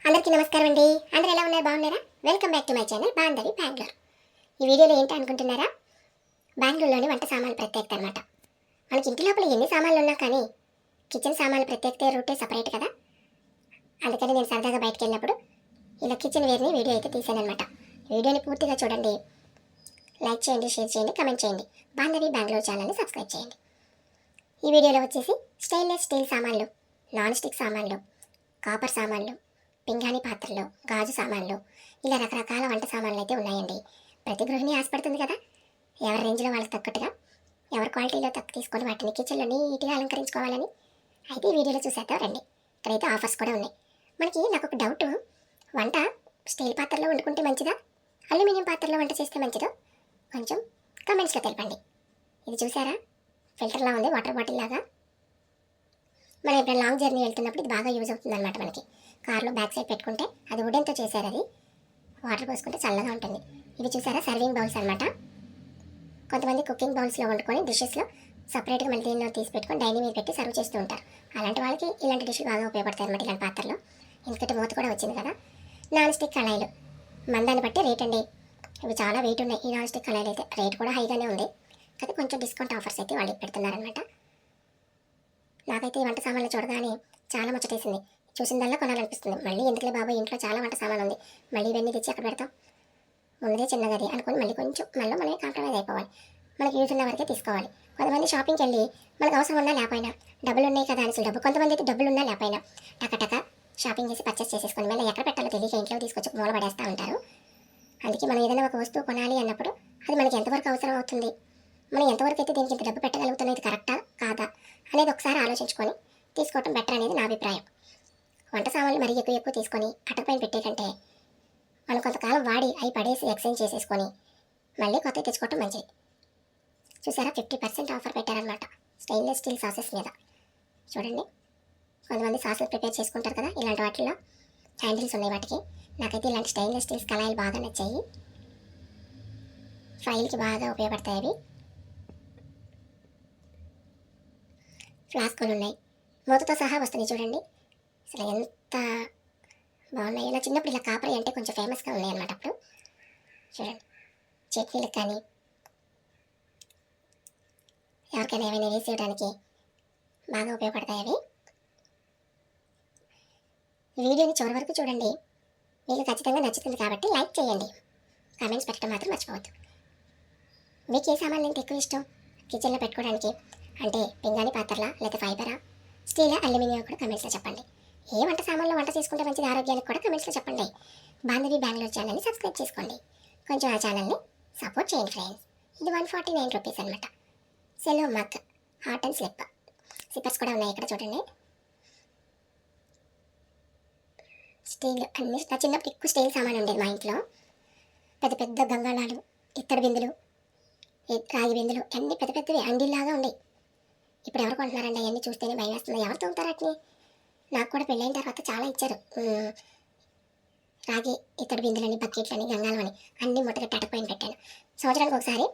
అందరికీ నమస్కారం అండి. అందరూ ఎలా ఉన్నారు? బాగున్నారా? Welcome back to my channel Bandhavi Bengaluru. ఈ వీడియోలో ఏంటి అనుకుంటున్నారా? బెంగళూరులోని వంట సామాన్లు ప్రత్యేకత అనమాట. మనకి ఇంటి లోపల ఎన్ని సామాన్లు ఉన్నా కానీ కిచెన్ సామాన్లు ప్రత్యేకత రూటే సపరేట్ కదా. అందుకని నేను సరదాగా బయటకు వెళ్ళినప్పుడు ఇలా కిచెన్ వేర్ని వీడియో అయితే తీసాను అనమాట. వీడియోని పూర్తిగా చూడండి, లైక్ చేయండి, షేర్ చేయండి, కమెంట్ చేయండి. బాంధవి బెంగళూరు ఛానల్ని సబ్స్క్రైబ్ చేయండి. ఈ వీడియోలో వచ్చేసి స్టెయిన్లెస్ స్టీల్ సామాన్లు, నాన్ స్టిక్ సామాన్లు, కాపర్ సామాన్లు, పింగాణి పాత్రలు, గాజు సామాన్లు, ఇలా రకరకాల వంట సామాన్లు అయితే ఉన్నాయండి. ప్రతి గృహిణి ఆశపడుతుంది కదా, ఎవరి రేంజ్లో వాళ్ళకి తగ్గట్టుగా, ఎవరి క్వాలిటీలో తక్కువ తీసుకొని వాటిని కిచెన్లో నీట్గా అలంకరించుకోవాలని. అయితే ఈ వీడియోలో చూసేద్దాం రండి. ఇక్కడైతే ఆఫర్స్ కూడా ఉన్నాయి. నాకు ఒక డౌట్, వంట స్టీల్ పాత్రలో వండుకుంటే మంచిదా, అల్యూమినియం పాత్రలో వంట చేస్తే మంచిదో కొంచెం కమెంట్స్లో తెలపండి. ఇది చూసారా, ఫిల్టర్లా ఉంది, వాటర్ బాటిల్ లాగా. మనం ఇప్పుడు లాంగ్ జర్నీ వెళ్తున్నప్పుడు ఇది బాగా యూజ్ అవుతుంది అనమాట. మనకి కార్లో బ్యాక్ సైడ్ పెట్టుకుంటే, అది వుడెన్తో చేశారు, అది వాటర్ పోసుకుంటే చల్లగా ఉంటుంది. ఇవి చూసారా, సర్వింగ్ బౌల్స్ అనమాట. కొంతమంది కుకింగ్ బౌల్స్లో వండుకొని డిషెస్లో సపరేట్గా మళ్ళీ దీనిలో తీసి పెట్టుకొని డైనింగ్ మీద పెట్టి సర్వ్ చేస్తూ ఉంటారు. అలాంటి వాళ్ళకి ఇలాంటి డిష్లు బాగా ఉపయోగపడతాయి అనమాట, ఇలాంటి పాత్రలో. ఎందుకంటే మూత కూడా వచ్చింది కదా. నాన్ స్టిక్ కళాయిలు మందాన్ని బట్టి రేట్ అండి. ఇవి చాలా వెయిట్ ఉన్నాయి. ఈ నాన్ స్టిక్ కళాయిలు అయితే రేట్ కూడా హైగానే ఉంది, కానీ కొంచెం డిస్కౌంట్ ఆఫర్స్ అయితే వాళ్ళు పెడుతున్నారనమాట. నాకైతే ఈ వంట సామాన్లు చూడగానే చాలా ముచ్చటేసింది. చూసిందల్లా కొనాలనిపిస్తుంది. మళ్ళీ ఎందుకులే బాబా, ఇంట్లో చాలా వంట సామాన్ ఉంది, మళ్ళీ ఇవన్నీ తెచ్చి అక్కడ పెడతాం, ఉన్నదే చిన్నది అనుకుని మళ్ళీ కొంచెం మనమే కాంప్రమైజ్ అయిపోవాలి. మనకి యూజ్ ఉన్న వరకే తీసుకోవాలి. కొంతమంది షాపింగ్కి వెళ్ళి మనకు అవసరం ఉన్నా లేకపోయినా, డబ్బులు ఉన్నాయి కదా అనేసి డబ్బు, కొంతమంది అయితే డబ్బులు ఉన్నా లేకపోయినా టక షాపింగ్ చేసి పర్చేస్ చేసేసుకొని మళ్ళీ ఎక్కడ పెట్టాలో తెలియక ఇంట్లో తీసుకొచ్చి మూల పడేస్తూ ఉంటారు. అందుకే మనం ఏదైనా ఒక వస్తువు కొనాలి అన్నప్పుడు అది మనకి ఎంతవరకు అవసరం అవుతుంది, మనం ఎంతవరకు అయితే దీనికి ఇంత డబ్బు పెట్టగలుగుతున్నాం, ఇది కరెక్టా కాదా అనేది ఒకసారి ఆలోచించుకొని తీసుకోవటం బెటర్ అనేది నా అభిప్రాయం. వంట సామాన్లు మరీ ఎక్కువ తీసుకొని అటకపైన పెట్టే కంటే మనం కొంతకాలం వాడి అవి పడేసి ఎక్స్చేంజ్ చేసేసుకొని మళ్ళీ కొత్తవి తెచ్చుకోవటం మంచిది. చూసారా, 50% ఆఫర్ పెట్టారనమాట స్టెయిన్లెస్ స్టీల్ సాసెస్ మీద. చూడండి, కొంతమంది సాసులు ప్రిపేర్ చేసుకుంటారు కదా, ఇలాంటి వాటిల్లో హ్యాండిల్స్ ఉన్నాయి వాటికి. నాకైతే ఇలాంటి స్టెయిన్లెస్ స్టీల్స్ కళాయిలు బాగా నచ్చాయి, ఫైల్కి బాగా ఉపయోగపడతాయి అవి. ఫ్లాస్కులు ఉన్నాయి, మూతతో సహా వస్తుంది చూడండి. అసలు ఎంత బాగున్నాయి. నా చిన్నప్పుడు ఇలా కాపరి అంటే కొంచెం ఫేమస్గా ఉన్నాయి అన్నమాట. అప్పుడు చూడండి, చట్నీలకు కానీ ఎవరికైనా ఏమైనా వేసి ఇవ్వడానికి బాగా ఉపయోగపడతాయి అవి. వీడియోని చివరి వరకు చూడండి, మీకు ఖచ్చితంగా నచ్చుతుంది కాబట్టి లైక్ చేయండి, కామెంట్స్ పెట్టడం మాత్రం మర్చిపోవద్దు. మీకు ఏ సామాన్లు అంటే ఎక్కువ ఇష్టం కిచెన్లో పెట్టుకోవడానికి, అంటే పింగాణి పాత్రలా, లేకపోతే ఫైబరా, స్టీలా, అల్యూమినియం కూడా కమెంట్స్లో చెప్పండి. ఏ వంట సామాన్లో వంట చేసుకుంటే మంచిది ఆరోగ్యానికి కూడా కమెంట్స్లో చెప్పండి. బాంధవి బెంగళూరు ఛానల్ని సబ్స్క్రైబ్ చేసుకోండి, కొంచెం ఆ ఛానల్ని సపోర్ట్ చేయండి ఫ్రెండ్స్. ఇది 149 రూపీస్ అనమాట. Cello mug hot and slip sippers కూడా ఉన్నాయి ఇక్కడ చూడండి. స్టీల్ అన్ని, నా చిన్నప్పుడు ఎక్కువ స్టీల్ సామాన్ ఉండేది మా ఇంట్లో. పెద్ద పెద్ద గంగాళాలు, ఇత్తడి బిందులు, రాగి బిందులు అన్నీ పెద్ద పెద్దవి అండిల్లాగా ఉండేవి. ఇప్పుడు ఎవరు కొంటున్నారండి? అవన్నీ చూస్తేనే భయం వేస్తుంది. ఎవరు తోముతారు వాటిని? నాకు కూడా పెళ్ళైన తర్వాత చాలా ఇచ్చారు, రాగి ఇత్తడి బిందులని, బకెట్లని, గంగాలని అన్నీ ముట్టగా టటపోయిన పెట్టాను. సంవత్సరానికి ఒకసారి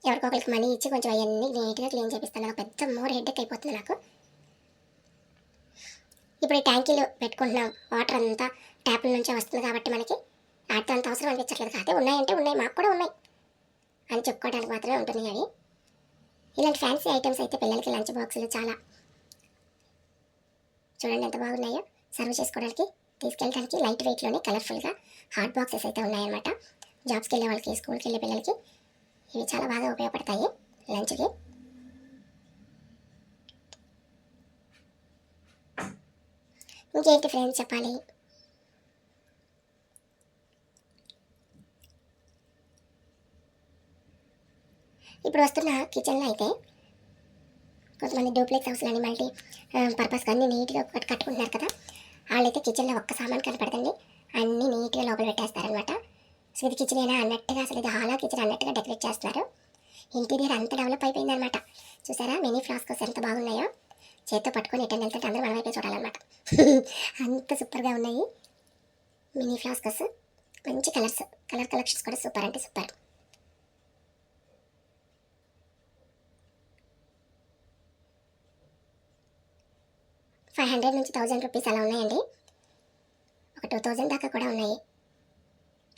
ఎవరికొకరికి మనీ ఇచ్చి కొంచెం అవన్నీ నీట్గా క్లీన్ చేపిస్తాను. నాకు పెద్ద మోర్ హెడ్ఏక్ అయిపోతుంది నాకు. ఇప్పుడు ఈ ట్యాంకీలు పెట్టుకుంటున్నాం, వాటర్ అంతా ట్యాప్ల నుంచే వస్తుంది కాబట్టి మనకి వాటితో అంత అవసరం అనిపించట్లేదు. కాకపోతే ఉన్నాయంటే ఉన్నాయి, మాకు కూడా ఉన్నాయి అని చెప్పుకోవడానికి మాత్రమే ఉంటున్నాయి అవి. ఇలాంటి ఫ్యాన్సీ ఐటమ్స్ అయితే పిల్లలకి లంచ్ బాక్సులు చాలా చూడండి ఎంత బాగున్నాయో. సర్వ్ చేసుకోవడానికి, తీసుకెళ్ళడానికి లైట్ వెయిట్లోనే కలర్ఫుల్గా హాట్ బాక్సెస్ అయితే ఉన్నాయన్నమాట. జాబ్స్కి వెళ్ళే వాళ్ళకి, స్కూల్కి వెళ్ళే పిల్లలకి ఇవి చాలా బాగా ఉపయోగపడతాయి లంచ్కి. ఇంకేంటి ఫ్రెండ్స్ చెప్పాలి. ఇప్పుడు వస్తున్న కిచెన్లో అయితే కొంతమంది డూప్లెక్స్ హౌస్లని మల్టీ పర్పస్గా అన్నీ నీట్గా కట్టుకుంటున్నారు కదా, వాళ్ళైతే కిచెన్లో ఒక్క సామాన్ కనపడదండి, అన్నీ నీట్గా లోపల పెట్టేస్తారనమాట. సో ఇది కిచెన్ అయినా అన్నట్టుగా, అసలు ఇది హాలా కిచెన్ అన్నట్టుగా డెకరేట్ చేస్తున్నారు. ఇంటీరియర్ అంత డెవలప్ అయిపోయిందనమాట. చూసారా, మినీ ఫ్లాస్కోస్ ఎంత బాగున్నాయో, చేత్తో పట్టుకొని ఎటెండ్ వెళ్తుంటే అందరూ మన వైపే చూడాలన్నమాట. అంత సూపర్గా ఉన్నాయి మినీ ఫ్లాస్కోస్. మంచి కలర్ కలెక్షన్స్ కూడా సూపర్ అంటే సూపర్. $500 నుంచి 1000 రూపీస్ అలా ఉన్నాయండి. ఒక 2000 దాకా కూడా ఉన్నాయి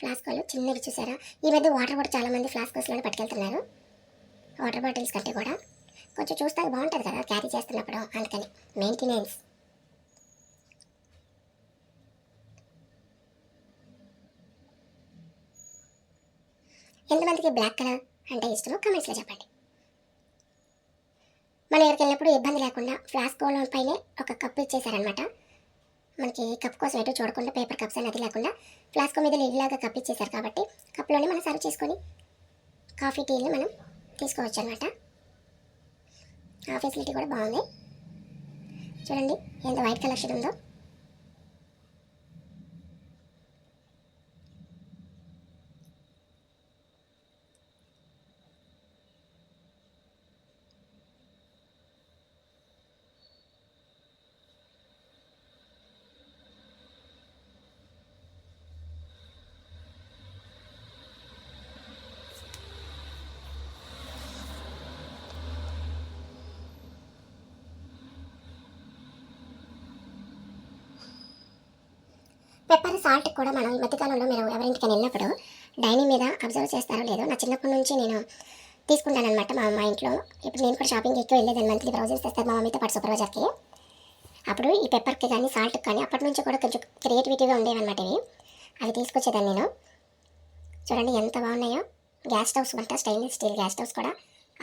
ఫ్లాస్కులు చిన్నవి చూసారా. ఈ మధ్య వాటర్ కూడా చాలామంది ఫ్లాస్క్స్లోనే పట్టుకెళ్తున్నారు. వాటర్ బాటిల్స్ కంటే కూడా కొంచెం చూస్తే బాగుంటుంది కదా క్యారీ చేస్తున్నప్పుడు, అందుకని మెయింటెనెన్స్. ఎంతమందికి బ్లాక్ కలర్ అంటే ఇష్టమో కమెంట్స్లో చెప్పండి. మనం ఎక్కడికి వెళ్ళినప్పుడు ఇబ్బంది లేకుండా ఫ్లాస్క్ పైనే ఒక కప్పు ఇచ్చేసారనమాట. మనకి కప్ కోసం ఎటు చూడకుండా పేపర్ కప్స్ అనేది లేకుండా ఫ్లాస్క్ మీద లిడ్లాగా కప్ ఇచ్చేసారు కాబట్టి కప్లోనే మనం సర్వ్ చేసుకొని కాఫీ టీని మనం తీసుకోవచ్చు అనమాట. ఆ ఫెసిలిటీ కూడా బాగుంది. చూడండి ఎంత వైట్ కలెక్షన్ ఉందో. పెప్పర్ సాల్ట్ కూడా మనం ఈ మధ్యకాలంలో మీరు ఎవరింటికైనా వెళ్ళినప్పుడు డైనింగ్ మీద అబ్జర్వ్ చేస్తారో లేదో, నా చిన్నప్పటి నుంచి నేను తీసుకుంటాను అనమాట మా ఇంట్లో. ఇప్పుడు నేను కూడా షాపింగ్ ఎక్కువ వెళ్ళేదాన్ని, మంత్లీ బ్రౌజర్స్ తెస్తారు మా మమ్మీతో పాటు సూపర్వైజర్కి. అప్పుడు ఈ పెప్పర్కి కానీ సాల్ట్కి కానీ అప్పటి నుంచి కూడా కొంచెం క్రియేటివిటీగా ఉండేవన్నమాట ఇవి. అవి తీసుకొచ్చేదాన్ని నేను. చూడండి ఎంత బాగున్నాయో. గ్యాస్ స్టవ్స్ అంతా స్టెయిన్లెస్ స్టీల్ గ్యాస్ స్టవ్స్ కూడా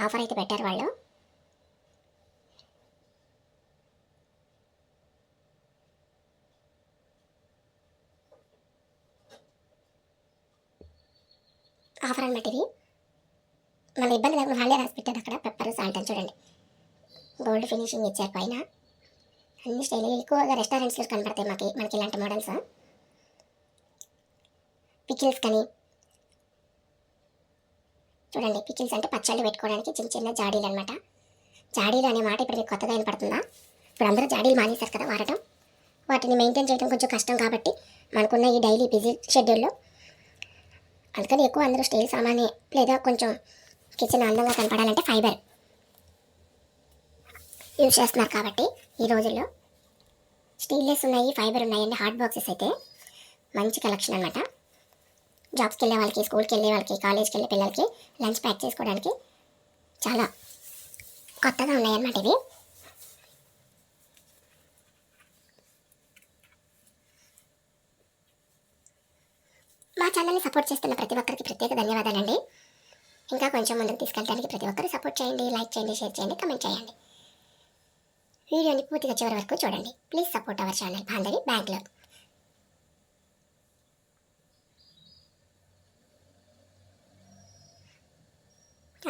ఆఫర్ అయితే పెట్టారు వాళ్ళు. ఆఫర్ అనమాట ఇవి. మన ఇబ్బంది లేకుండా వాళ్ళే రాసి పెట్టారు అక్కడ పెప్పర్ సాల్ట్ అని. చూడండి గోల్డ్ ఫినిషింగ్ ఇచ్చారు పైన. అన్ని స్టైల్ ఎక్కువగా రెస్టారెంట్స్లో కనపడతాయి మనకి ఇలాంటి మోడల్స్. పికిల్స్ కానీ చూడండి, పికిల్స్ అంటే పచ్చళ్ళు పెట్టుకోవడానికి చిన్న చిన్న జాడీలు అనమాట. జాడీలు అనే మాట ఇప్పుడు మీకు కొత్తగా వినపడుతుందా? ఇప్పుడు అందరూ జాడీలు మానేశారు కదా వాడటం. వాటిని మెయింటైన్ చేయడం కొంచెం కష్టం కాబట్టి మనకున్న ఈ డైలీ బిజీ షెడ్యూల్లో అందుకని ఎక్కువ అందరూ స్టీల్ సామాన్య లేదా కొంచెం కిచెన్ అందంగా కనపడాలంటే ఫైబర్ యూజ్ చేస్తున్నారు. కాబట్టి ఈ రోజుల్లో స్టీల్లెస్ ఉన్నాయి, ఫైబర్ ఉన్నాయండి. హాట్ బాక్సెస్ అయితే మంచి కలెక్షన్ అనమాట. జాబ్స్కి వెళ్ళే వాళ్ళకి, స్కూల్కి వెళ్ళే వాళ్ళకి, కాలేజ్కి వెళ్ళే పిల్లలకి లంచ్ ప్యాక్ చేసుకోవడానికి చాలా కొత్తగా ఉన్నాయన్నమాట ఇవి. మా ఛానల్ని సపోర్ట్ చేస్తున్న ప్రతి ఒక్కరికి ప్రత్యేక ధన్యవాదాలండి. ఇంకా కొంచెం ముందుకు తీసుకెళ్ళడానికి ప్రతి ఒక్కరు సపోర్ట్ చేయండి, లైక్ చేయండి, షేర్ చేయండి, కమెంట్ చేయండి. వీడియోని పూర్తిగా చివరి వరకు చూడండి. Please support our channel Bandhavi Bengaluru.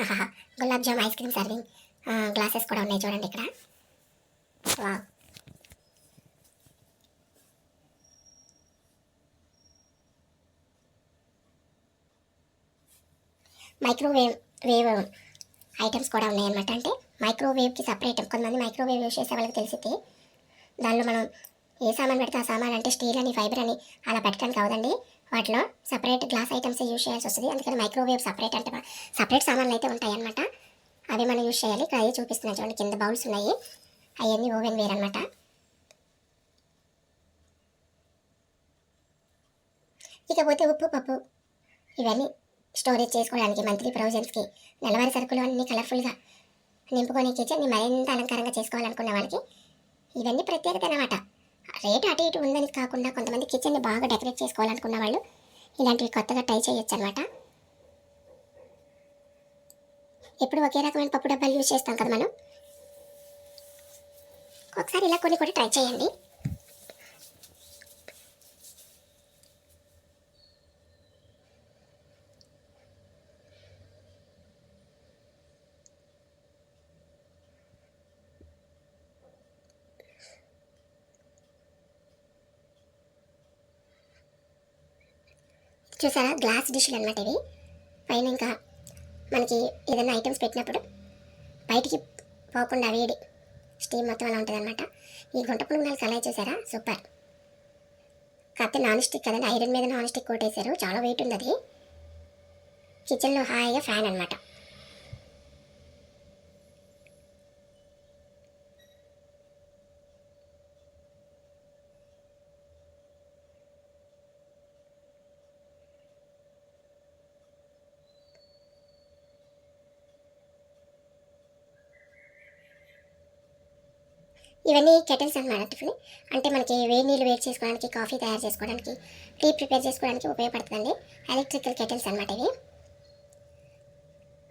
ఆహా, gulab jam ice cream serving glasses కూడా ఉన్నాయి చూడండి ఇక్కడ. వావ్, మైక్రోవేవ్ ఐటమ్స్ కూడా ఉన్నాయన్నమాట. అంటే మైక్రోవేవ్కి సపరేట్. కొంతమంది మైక్రోవేవ్ యూజ్ చేసే వాళ్ళకి తెలిసింది. దానిలో మనం ఏ సామాన్ పెడితే ఆ సామాన్ అంటే స్టీల్ అని, ఫైబర్ అని అలా పెట్టడానికి అవదండి. వాటిలో సపరేట్ గ్లాస్ ఐటమ్స్ యూజ్ చేయాల్సి వస్తుంది. అందుకని మైక్రోవేవ్ సపరేట్ అంటే సపరేట్ సామాన్లు అయితే ఉంటాయి అన్నమాట. అవి మనం యూజ్ చేయాలి. ఇక్కడ అవి చూపిస్తున్నాను చూడండి, కింద బౌల్స్ ఉన్నాయి, అవన్నీ ఓవెన్ వేర్ అనమాట. ఇకపోతే ఉప్పు, పప్పు ఇవన్నీ స్టోరేజ్ చేసుకోవడానికి, మంత్లీ ప్రొవిజన్స్కి, నెలవారీ సరుకులు అన్నీ కలర్ఫుల్గా నింపుకొని కిచెన్ని మరింత అలంకారంగా చేసుకోవాలనుకున్న వాళ్ళకి ఇవన్నీ ప్రత్యేకత అనమాట. రేటు అటు ఇటు ఉందని కాకుండా కొంతమంది కిచెన్ని బాగా డెకరేట్ చేసుకోవాలనుకున్న వాళ్ళు ఇలాంటివి కొత్తగా ట్రై చేయొచ్చు అనమాట. ఎప్పుడు ఒకే రకమైన పప్పు డబ్బాలు యూజ్ చేస్తాం కదా మనం. ఒకసారి ఇలా కొన్ని కూడా ట్రై చేయండి. చూసారా, గ్లాస్ డిష్లు అనమాట ఇవి. పైన ఇంకా మనకి ఏదైనా ఐటమ్స్ పెట్టినప్పుడు బయటికి పోకుండా వేడి స్టీమ్ మొత్తం అలా ఉంటుంది అనమాట. ఈ గుంట పునుగునాలు కళాయి చూసారా, సూపర్. కాకపోతే నాన్ స్టిక్ కదండి, ఐరన్ మీద నాన్ స్టిక్ కొట్టేశారు, చాలా వెయిట్ ఉంది అది. కిచెన్లో హాయిగా ఫ్యాన్ అనమాట. ఇవన్నీ కెటిల్స్ అన్నమాట. టిఫిన్ అంటే మనకి వేడి నీళ్ళు వేడి చేసుకోవడానికి, కాఫీ తయారు చేసుకోవడానికి, టీ ప్రిపేర్ చేసుకోవడానికి ఉపయోగపడుతుందండి. ఎలక్ట్రికల్ కెటిల్స్ అన్నమాట ఇవి.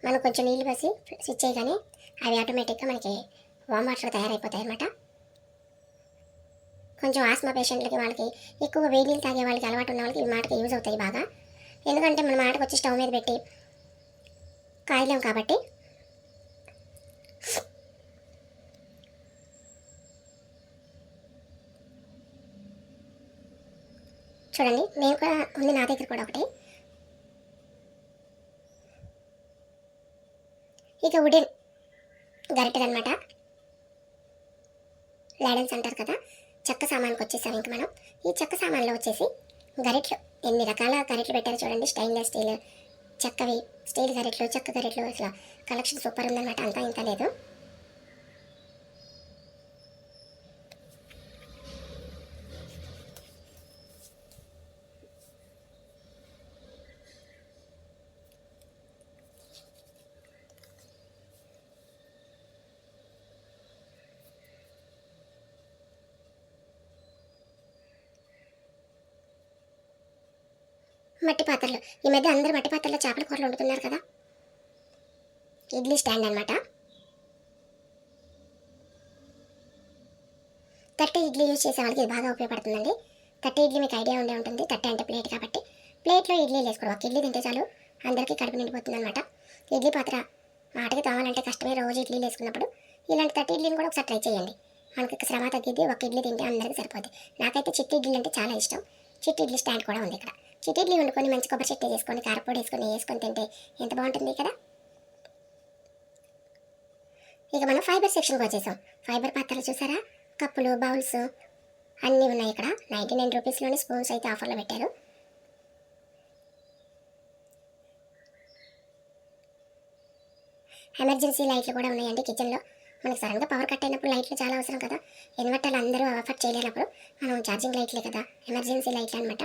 మనం కొంచెం నీళ్ళు పోసి స్విచ్ చేయగానే అవి ఆటోమేటిక్గా మనకి వామ్ వాటర్ తయారైపోతాయి అన్నమాట. కొంచెం ఆస్మా పేషెంట్లకి, వాళ్ళకి ఎక్కువ వేడి నీళ్ళు తాగే వాళ్ళకి అలవాటు ఉన్న వాళ్ళకి ఈ మాటకి యూజ్ అవుతాయి బాగా. ఎందుకంటే మన మాటకు వచ్చి స్టవ్ మీద పెట్టి కాయలేం కాబట్టి. చూడండి, నేను కూడా ఉంది, నా దగ్గర కూడా ఒకటి. ఇక వుడెన్ గరిటెలు అనమాట, లాడెన్స్ అంటారు కదా. చెక్క సామాన్కి వచ్చేసాం ఇంక మనం. ఈ చెక్క సామాన్లో వచ్చేసి గరిట్లు, ఎన్ని రకాల గరిట్లు పెట్టారో చూడండి. స్టెయిన్లెస్ స్టీల్, చెక్కవి, స్టీల్ గరిట్లు, చెక్క గరిట్లు, ఇట్లా కలెక్షన్ సూపర్ ఉందన్నమాట. అంతా ఇంత లేదు. మట్టి పాత్రలు, ఈ మధ్య అందరూ మట్టి పాత్రలో చేపల కూరలు వండుతున్నారు కదా. ఇడ్లీ స్టాండ్ అనమాట. తట్టె ఇడ్లీ యూజ్ చేసే వాళ్ళకి ఇది బాగా ఉపయోగపడుతుందండి. తట్టె ఇడ్లీ మీకు ఐడియా ఉండే ఉంటుంది. తట్టె అంటే ప్లేట్ కాబట్టి ప్లేట్లో ఇడ్లీలు వేసుకోవడం. ఒక ఇడ్లీ తింటే చాలు, అందరికీ కడుపు నిండిపోతుంది అనమాట. ఇడ్లీ పాత్ర మాటకి కావాలంటే కష్టమే, రోజు ఇడ్లీలు వేసుకున్నప్పుడు ఇలాంటి తట్టె ఇడ్లీని కూడా ఒకసారి ట్రై చేయండి. మనకి శ్రమ తగ్గిద్ది, ఒక ఇడ్లీ తింటే అందరికీ సరిపోద్ది. నాకైతే చిట్టి ఇడ్లీ అంటే చాలా ఇష్టం. చిట్టి ఇడ్లీ స్టాండ్ కూడా ఉంది ఇక్కడ. చిట్టి ఇడ్లీ వండుకొని మంచి కొబ్బరి చెట్టు చేసుకొని కారపొడి వేసుకొని తింటే ఎంత బాగుంటుంది కదా. ఇక మనం ఫైబర్ సెక్షన్కి వచ్చేసాం. ఫైబర్ పాత్రలు చూసారా, కప్పులు, బౌల్స్ అన్నీ ఉన్నాయి ఇక్కడ. 99 రూపీస్లోని స్పూన్స్ అయితే ఆఫర్లో పెట్టారు. ఎమర్జెన్సీ లైట్లు కూడా ఉన్నాయండి కిచెన్లో. మనకి సడన్గా పవర్ కట్ అయినప్పుడు లైట్లు చాలా అవసరం కదా. ఇన్వర్టర్లు అందరూ అఫర్ట్ చేయలేనప్పుడు మనం ఛార్జింగ్ లైట్లే కదా, ఎమర్జెన్సీ లైట్లు అనమాట.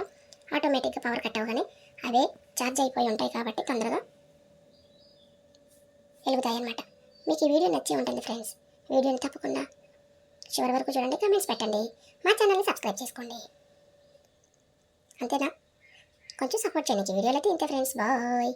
ఆటోమేటిక్గా పవర్ కట్ అవ్వగానే అవే ఛార్జ్ అయిపోయి ఉంటాయి కాబట్టి తొందరగా వెలుగుతాయి అన్నమాట. మీకు ఈ వీడియో నచ్చి ఉంటుంది ఫ్రెండ్స్. వీడియోని తప్పకుండా చివరి వరకు చూడండి, కామెంట్స్ పెట్టండి, మా ఛానల్ని సబ్స్క్రైబ్ చేసుకోండి. అంతేనా, కొంచెం సపోర్ట్ చేయండి. వీడియోలో అయితే ఇంతే ఫ్రెండ్స్, బాయ్.